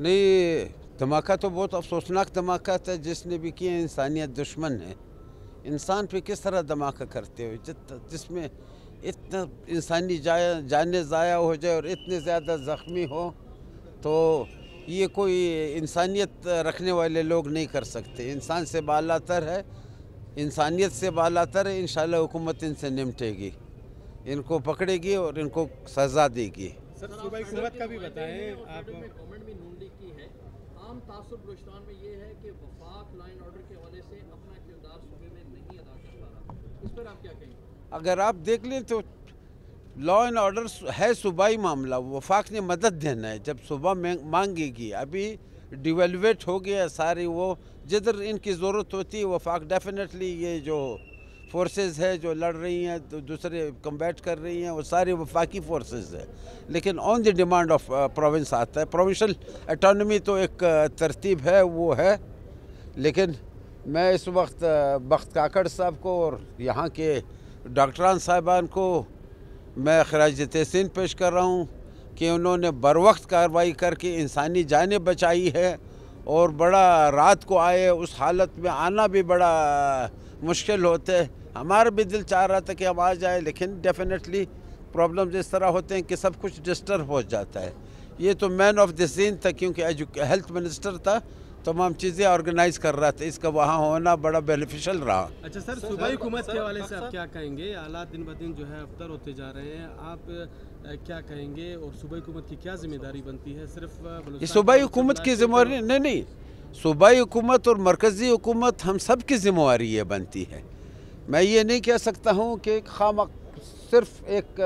नहीं, धमाका तो बहुत अफसोसनाक धमाका था जिसने भी किया। इंसानियत दुश्मन है। इंसान पे किस तरह धमाका करते हो जिसमें इतना इंसानी जाने ज़ाया हो जाए और इतने ज़्यादा ज़ख्मी हो, तो ये कोई इंसानियत रखने वाले लोग नहीं कर सकते। इंसान से बालातर है, इंसानियत से बालातर है। इंशाल्लाह हुकूमत इनसे निपटेगी, इनको पकड़ेगी और इनको सज़ा देगी। सर सूबाई हुकूमत का भी बताएं आप। गवर्नमेंट भी नून लीग की है। आम तासुर बलूचिस्तान में ये है कि वफाक लॉ एंड ऑर्डर के हवाले से अपना किरदार सूबे में नहीं अदा कर पा रहा। इस पर आप क्या कहेंगे? अगर आप देख लें तो लॉ एंड ऑर्डर है सूबाई मामला, वफाक ने मदद देना है। जब सूबा मांगेगी, अभी डिवेलवेट हो गया सारी, वो जिधर इनकी ज़रूरत होती है वफाक डेफिनेटली, ये जो फोर्सेस है जो लड़ रही हैं तो दूसरे कम्बैट कर रही हैं, वो सारी वफाकी फोर्सेस है। लेकिन on the demand of province आता है। प्रोविंशल एटोनमी तो एक तरतीब है, वो है। लेकिन मैं इस वक्त बख्त काकड़ साहब को और यहाँ के डॉक्टरान साहिबान को मैं खराज तहसीन पेश कर रहा हूँ कि उन्होंने बर वक्त कार्रवाई करके इंसानी जानें बचाई है। और बड़ा रात को आए, उस हालत में आना भी बड़ा मुश्किल होता है। हमारा भी दिल चाह रहा था कि हम आ जाए, लेकिन डेफिनेटली प्रॉब्लम्स इस तरह होते हैं कि सब कुछ डिस्टर्ब हो जाता है। ये तो मैन ऑफ द सीन था, क्योंकि हेल्थ मिनिस्टर था, तमाम चीज़ें ऑर्गेनाइज कर रहा था। इसका वहाँ होना बड़ा बेनिफिशियल रहा। अच्छा सर, सूबाई हुकूमत के हवाले से आप क्या कहेंगे? हालात दिन ब दिन जो है अबतर होते जा रहे हैं, आप क्या कहेंगे? और सूबाई हुकूमत की क्या जिम्मेदारी बनती है? सिर्फ ये सूबाई हुकूमत की जिम्मेवारी नहीं, सूबाई हुकूमत और मरकज़ी हुकूमत हम सब की जिम्मेवारी ये बनती है। मैं ये नहीं कह सकता हूँ कि सिर्फ एक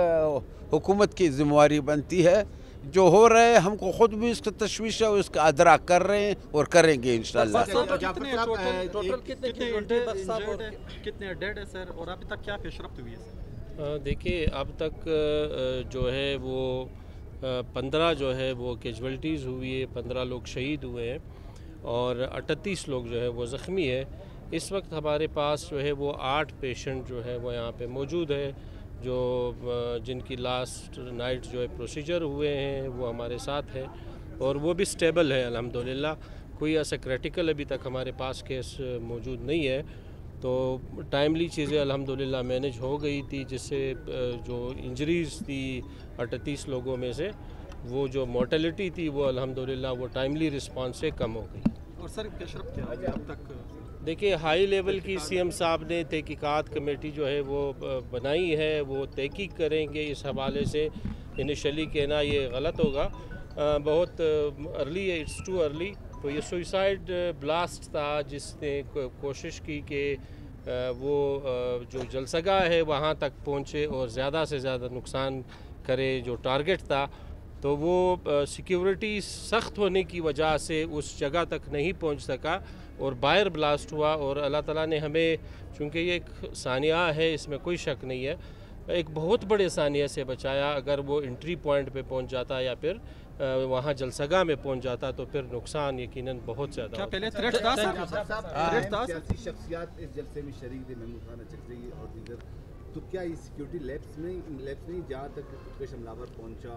हुकूमत की जिम्मेवारी बनती है। जो हो रहा है हमको ख़ुद भी इसका तशवीश है, उसका अदराक कर रहे हैं और करेंगे इंशाल्लाह। टोटल कितने डेड है सर, और अभी तक क्या पेशरफ्त हुई है सर? देखिए, अब तक जो है वो 15 जो है वो कैजुअल्टीज़ हुई है, 15 लोग शहीद हुए हैं और 38 लोग जो है वो ज़ख्मी है। इस वक्त हमारे पास जो है वो 8 पेशेंट जो है वो यहाँ पे मौजूद है, जो जिनकी लास्ट नाइट जो है प्रोसीजर हुए हैं वो हमारे साथ है और वो भी स्टेबल है अल्हम्दुलिल्लाह। कोई ऐसा क्रिटिकल अभी तक हमारे पास केस मौजूद नहीं है। तो टाइमली चीज़ें अल्हम्दुलिल्लाह मैनेज हो गई थी, जिससे जो इंजरीज़ थी 38 लोगों में से, वो जो मोर्टेलिटी थी वो अल्हम्दुलिल्लाह वो टाइमली रिस्पांस से कम हो गई। और सर पेशरफ्त क्या है अब तक? देखिए, हाई लेवल की सीएम साहब ने तहकीकात कमेटी जो है वो बनाई है, वो तहकीक करेंगे इस हवाले से। इनिशियली कहना ये गलत होगा, बहुत अर्ली है, इट्स टू अर्ली। तो ये सुसाइड ब्लास्ट था जिसने कोशिश की कि वो जो जलसगा है वहाँ तक पहुँचे और ज़्यादा से ज़्यादा नुकसान करे जो टारगेट था। तो वो सिक्योरिटी सख्त होने की वजह से उस जगह तक नहीं पहुँच सका और बाहर ब्लास्ट हुआ। और अल्लाह ताला ने हमें, चूँकि ये एक सानिया है, इसमें कोई शक नहीं है, एक बहुत बड़े सानिया से बचाया। अगर वो एंट्री पॉइंट पे पहुंच जाता या फिर वहाँ जलसगा में पहुंच जाता तो फिर नुकसान यकीनन बहुत ज़्यादा। क्या पहले थ्रेट था सर? थ्रेट था? सियासी शख्सियत इस जलसे में शरीक थे, महमूद खान अचकज़ई और दीगर, तो क्या ये सिक्योरिटी लैब्स नहीं जहाँ तक कुछ हमलावर पहुँचा,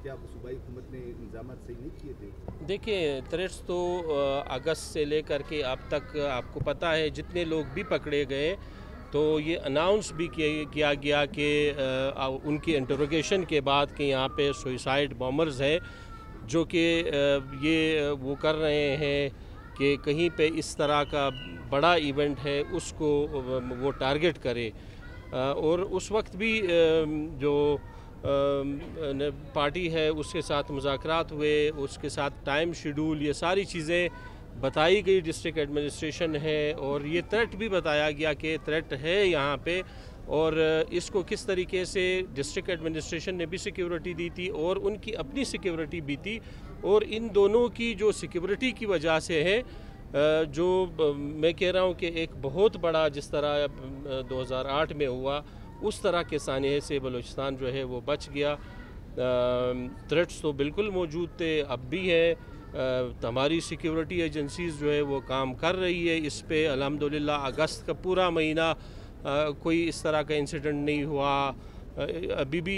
क्या सूबाई हुकूमत ने इंतजाम सही नहीं किए थे? देखिए, थ्रेट्स तो अगस्त से लेकर के अब तक आपको पता है, जितने लोग भी पकड़े गए तो ये अनाउंस भी किया गया कि उनकी इंटरोगेशन के बाद कि यहाँ पे सुसाइड बॉम्बर्स है जो कि ये वो कर रहे हैं कि कहीं पे इस तरह का बड़ा इवेंट है उसको वो टारगेट करे। और उस वक्त भी जो पार्टी है उसके साथ मुज़ाकरात हुए, उसके साथ टाइम शेड्यूल, ये सारी चीज़ें बताई गई डिस्ट्रिक्ट एडमिनिस्ट्रेशन है। और ये थ्रेट भी बताया गया कि थ्रेट है यहाँ पे, और इसको किस तरीके से डिस्ट्रिक्ट एडमिनिस्ट्रेशन ने भी सिक्योरिटी दी थी और उनकी अपनी सिक्योरिटी भी थी। और इन दोनों की जो सिक्योरिटी की वजह से है, जो मैं कह रहा हूँ कि एक बहुत बड़ा, जिस तरह 2008 में हुआ उस तरह के सानिये से बलूचिस्तान जो है वो बच गया। थ्रेट्स तो बिल्कुल मौजूद थे, अब भी है। हमारी सिक्योरिटी एजेंसीज़ जो है वो काम कर रही है इस पे। अल्हम्दुलिल्लाह अगस्त का पूरा महीना कोई इस तरह का इंसिडेंट नहीं हुआ। ابھی بھی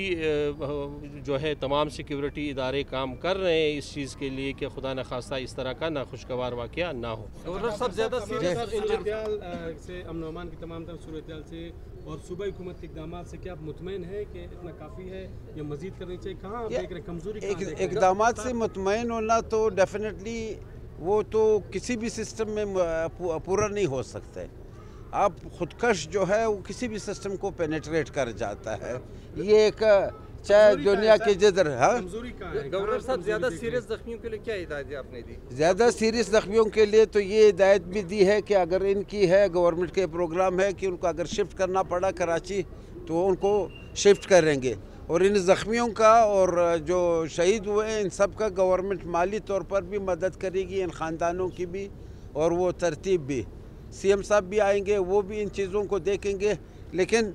جو ہے تمام سیکیورٹی ادارے کام کر رہے ہیں اس چیز کے لیے کہ خدا نخواستہ اس طرح کا ناخوشگوار واقعہ نہ ہو. گورنر صاحب زیادہ صورتحال سے امن و امان کی تمام تر صورتحال سے اور صوبائی حکومت کے اقدامات سے کیا آپ مطمئن ہیں کہ اتنا کافی ہے یا مزید کرنی چاہیے؟ کہاں دیکھ رہے ہیں کمزوری؟ اقدامات سے مطمئن ہونا تو ڈیفینیٹلی وہ تو کسی بھی سسٹم میں پورا نہیں ہو سکتا ہے. آپ خودکش جو ہے وہ کسی بھی سسٹم کو پینیٹریٹ کر جاتا ہے. یہ ایک چاہے دنیا کے جدھر گورنر صاحب زیادہ سیریس زخمیوں کے لیے کیا ہدایت آپ نے دی؟ زیادہ سیریس زخمیوں کے لیے تو یہ ہدایت بھی دی ہے کہ اگر ان کی ہے گورنمنٹ کے پروگرام ہے کہ ان کو اگر شفٹ کرنا پڑا کراچی تو ان کو شفٹ کریں گے. اور ان زخمیوں کا اور جو شہید ہوئے ہیں ان سب کا گورنمنٹ مالی طور پر بھی مدد کرے گی، ان خاندانوں کی بھی اور وہ ترتیب بھی. سی ایم صاحب بھی آئیں گے، وہ بھی ان چیزوں کو دیکھیں گے. لیکن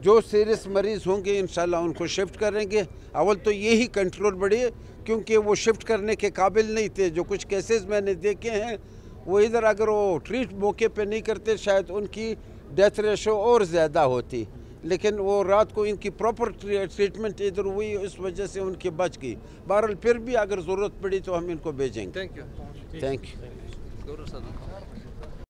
جو سیریس مریض ہوں گے انشاءاللہ ان کو شفٹ کریں گے. اول تو یہی کنٹرول بڑھے کیونکہ وہ شفٹ کرنے کے قابل نہیں تھے. جو کچھ کیسز میں نے دیکھے ہیں وہ ادھر اگر وہ ٹریٹ موقع پہ نہیں کرتے شاید ان کی ڈیتھ ریشو اور زیادہ ہوتی. لیکن وہ رات کو ان کی پراپر ٹریٹمنٹ ادھر ہوئی، اس وجہ سے ان کی بچ گئی. بہرحال پھر بھی اگر ضرورت پڑی تو ہم ان کو بھیجیں گے. Thank you. Thank you. Governor صاحب